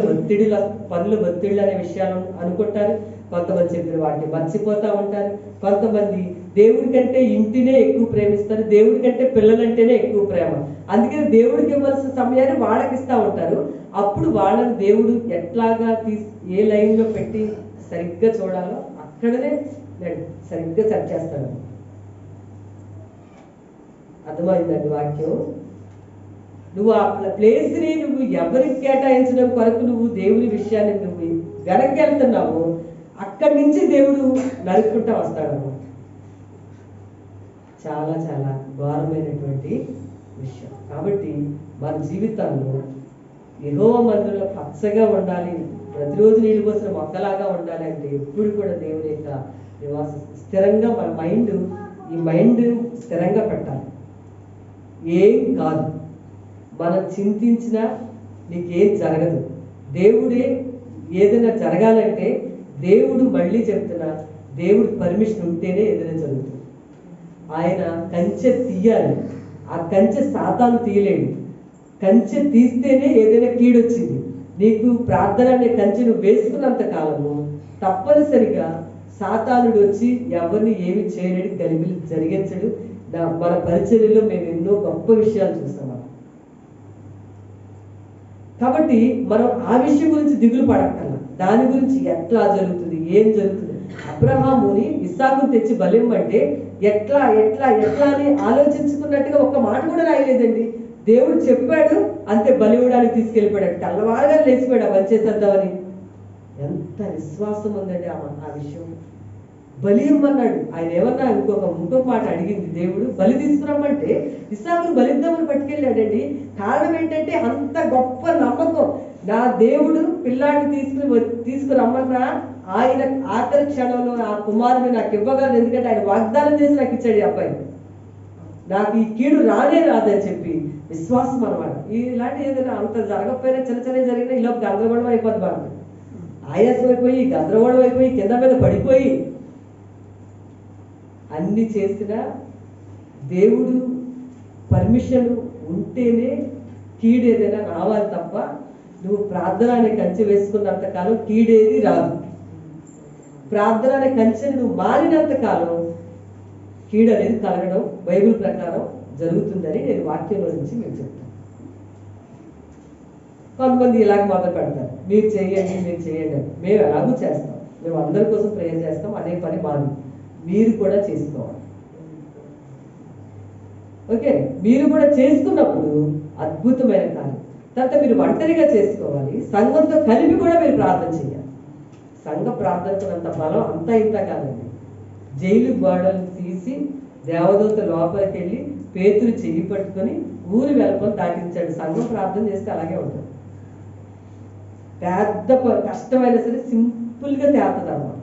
ఒత్తిళ్ళు అనే విషయాలు అనుకుంటారు. కొంతమంది చెప్పిన వాటిని మర్చిపోతూ ఉంటారు. కొంతమంది దేవుడి కంటే ఇంటినే ఎక్కువ ప్రేమిస్తారు, దేవుడి కంటే పిల్లలంటేనే ఎక్కువ ప్రేమ. అందుకని దేవుడికి ఇవ్వాల్సిన సమయాన్ని వాళ్ళకి ఇస్తూ ఉంటారు. అప్పుడు వాళ్ళని దేవుడు ఎట్లాగా ఏ లైన్లో పెట్టి సరిగ్గా చూడాలో అక్కడనే సరిగ్గా సెట్ చేస్తాడు. అర్థమైందండి వాక్యం? నువ్వు ఆ ప్లేస్ని నువ్వు ఎవరికి కేటాయించడం కొరకు నువ్వు దేవుని విషయాన్ని నువ్వు వెనక్కి వెళ్తున్నావు, అక్కడి నుంచి దేవుడు నరుక్కుంటా వస్తాడు అన్నమాట. చాలా చాలా ఘోరమైనటువంటి విషయం. కాబట్టి మన జీవితాల్లో యెహోవా మందిరంలో పచ్చగా ఉండాలి, ప్రతిరోజు నీళ్ళు పోసిన మొక్కలాగా ఉండాలి అంటే ఎప్పుడు కూడా దేవుని యొక్క నివాసం స్థిరంగా మన మైండ్ స్థిరంగా పెట్టాలి. ఏం కాదు, మనం చింతించినా నీకేం జరగదు. దేవుడే ఏదైనా జరగాలంటే దేవుడు, మళ్ళీ చెప్తున్నా, దేవుడు పర్మిషన్ ఉంటేనే ఏదైనా జరుగుతుంది. ఆయన కంచె తీయాలి, ఆ కంచె సాతాను తీయలేడు. కంచె తీస్తేనే ఏదైనా కీడొచ్చింది. నీకు ప్రార్థన అనే కంచె నువ్వు వేసుకున్నంత కాలము తప్పనిసరిగా సాతానుడు వచ్చి ఎవరిని ఏమి చేయలేడు, గలిబిలి జరిగించడు. మన పరిచర్యలో మేము ఎన్నో గొప్ప విషయాలు చూస్తాం. కాబట్టి మనం ఆ విషయం గురించి దిగులు పడక్కర్లా. దాని గురించి ఎట్లా జరుగుతుంది, ఏం జరుగుతుంది. అబ్రహాముని ఇస్సాకుని తెచ్చి బలిమ్మంటే ఎట్లా ఎట్లా ఎట్లా అని ఆలోచించుకున్నట్టుగా ఒక్క మాట కూడా రాయలేదండి. దేవుడు చెప్పాడు అంతే, బలివ్వడానికి తీసుకెళ్ళిపోయాడు. తెల్లవారుగా లేచిపోయాడు ఆ పని చేసేద్దామని. ఎంత విశ్వాసం ఉందండి ఆ విషయం. బలి ఇమ్మన్నాడు. ఆయన ఏమన్నా ఇంకొక మాట అడిగింది, దేవుడు బలి తీసుకురమ్మంటే ఇస్సాకును బలిద్దామని పట్టుకెళ్ళాడండి. కారణం ఏంటంటే అంత గొప్ప నమ్మకం. నా దేవుడు పిల్లాడిని తీసుకురమ్మన్నా ఆయన ఆఖరి క్షణంలో ఆ కుమారుని నాకు ఇవ్వగలరు, ఎందుకంటే ఆయన వాగ్దానం చేసి నాకు ఇచ్చాడు. ఈ అబ్బాయి నాకు ఈ కీడు రానే రాదని చెప్పి విశ్వాసం అన్నమాట. ఇలాంటి ఏదైనా అంత జరగకపోయినా చిన్న చిన్న జరిగినా ఈలోపు గందరగోళం అయిపోద్ది. బాగా ఆయాసం అయిపోయి, గందరగోళం అయిపోయి, కింద మీద పడిపోయి అన్ని చేసినా దేవుడు పర్మిషన్ ఉంటేనే కీడేదైనా రావాలి తప్ప నువ్వు ప్రార్థన అనే కంచె వేసుకున్నంత కాలం కీడేది రాదు. ప్రార్థన అనే కంచెని నువ్వు మారినంత కాలం కీడు అనేది కలగడం బైబిల్ ప్రకారం జరుగుతుందని నేను వాక్యంలో నుంచి మీకు చెప్తాను. కొంతమంది ఇలాగ మొదలు పెడతారు, మీరు చేయండి మీరు చేయండి అని. మేము ఎలాగూ చేస్తాం, మేము అందరి కోసం ప్రేయర్ చేస్తాం, అదే పని మాది. మీరు కూడా చేసుకోవాలి. ఓకే, మీరు కూడా చేసుకున్నప్పుడు అద్భుతమైన కార్యం. తర్వాత మీరు ఒంటరిగా చేసుకోవాలి, సంఘంతో కలిపి కూడా మీరు ప్రార్థన చేయాలి. సంఘ ప్రార్థనకున్నంత బలం అంతా ఇంత కాదండి. జైలు గోడలు తీసి దేవదూత లోపలికి వెళ్ళి పేతురు చెయ్యి పట్టుకొని ఊరు వెలుపల దాటించాడు. సంఘం ప్రార్థన చేస్తే అలాగే ఉంటుంది. పెద్ద కష్టమైనా సరే సింపుల్గా తేలుతుంది అన్నమాట.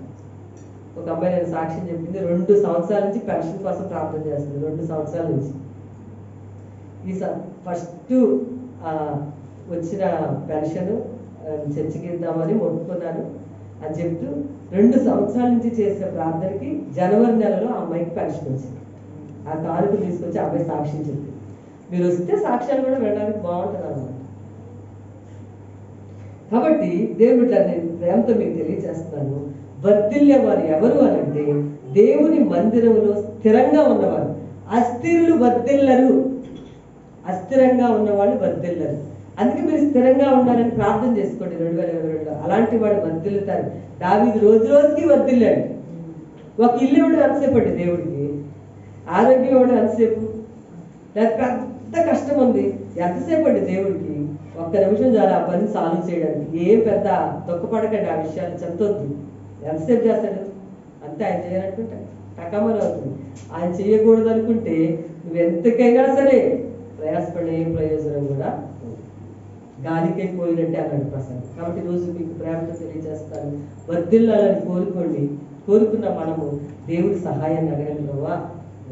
ఒక అమ్మాయి నేను సాక్ష్యం చెప్పింది, 2 సంవత్సరాల నుంచి పెన్షన్ కోసం ప్రార్థన చేస్తుంది. 2 సంవత్సరాల నుంచి. ఈ ఫస్ట్ వచ్చిన పెన్షన్ చర్చికి ఇద్దామని మొక్కుకున్నాను అని చెప్తూ 2 సంవత్సరాల నుంచి చేసిన ప్రార్థనకి జనవరి నెలలో ఆ అమ్మాయికి పెన్షన్ వచ్చింది. ఆ కానుక తీసుకొచ్చి ఆ అమ్మాయి సాక్ష్యం చెప్పింది. మీరు వస్తే సాక్ష్యాలు కూడా వినడానికి బాగుంటుంది అన్నమాట. కాబట్టి దేవుడు నేను ప్రేమతో మీకు తెలియజేస్తున్నాను, వర్ధిల్లే వారు ఎవరు అని అంటే దేవుని మందిరంలో స్థిరంగా ఉన్నవారు. అస్థిరులు వర్ధిల్లరు, అస్థిరంగా ఉన్నవాళ్ళు వర్ధిల్లరు. అందుకే మీరు స్థిరంగా ఉండాలని ప్రార్థన చేసుకోండి 2022లో. అలాంటి వాడు వర్ధిల్లుతారు. దావీదు రోజు రోజుకి వర్ధిల్లాడు. ఒక ఇల్లు ఇవ్వడం ఎంతసేపండి దేవుడికి? ఆరోగ్యం కూడా ఎంతసేపు, లేదా పెద్ద కష్టం ఉంది, ఎంతసేపు అండి దేవుడికి? ఒక్క నిమిషం చాలు ఆ పని సాల్వ్ చేయడానికి. ఏం పెద్ద దుఃఖపడకండి ఆ విషయాలు, చెంతొద్దు. ఎంతసేపు చేస్తాడు? అంతే, ఆయన చేయాలనుకుంటే టకమని అవుతుంది. ఆయన చేయకూడదు అనుకుంటే నువ్వు ఎంతకైనా సరే ప్రయాసపడే ప్రయోజనం కూడా గాలికే పోయినట్టే అన్నాడు ప్రసాద్. కాబట్టి రోజు మీకు ప్రేమతో తెలియజేస్తాను, వర్ధిల్లాలని కోరుకోండి. కోరుకున్న మనము దేవుడి సహాయాన్ని అడగండి. ప్రభావ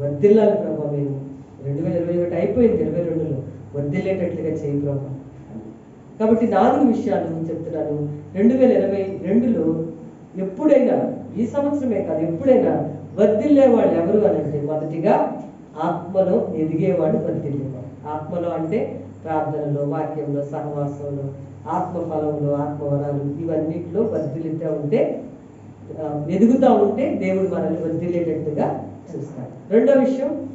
వర్ధిల్లాలి ప్రభావ, మేము 2021 అయిపోయింది, 22లో వర్ధిల్లేటట్లుగా చేయి ప్రభావ. కాబట్టి 4 విషయాలు చెప్తున్నాను. 2022లో ఎప్పుడైనా, ఈ సంవత్సరమే కాదు, ఎప్పుడైనా వర్ధిల్లే వాళ్ళు ఎవరు అని అంటే, మొదటిగా ఆత్మలో ఎదిగేవాడు వర్ధిల్లేవాడు. ఆత్మలో అంటే ప్రార్థనలో, వాక్యంలో, సహవాసంలో, ఆత్మఫలంలో, ఆత్మవరాలు, ఇవన్నిటిలో వర్ధిల్లుతూ ఉంటే, ఎదుగుతూ ఉంటే దేవుడు మనల్ని వర్ధిల్లేటట్టుగా చూస్తాడు. రెండో విషయం,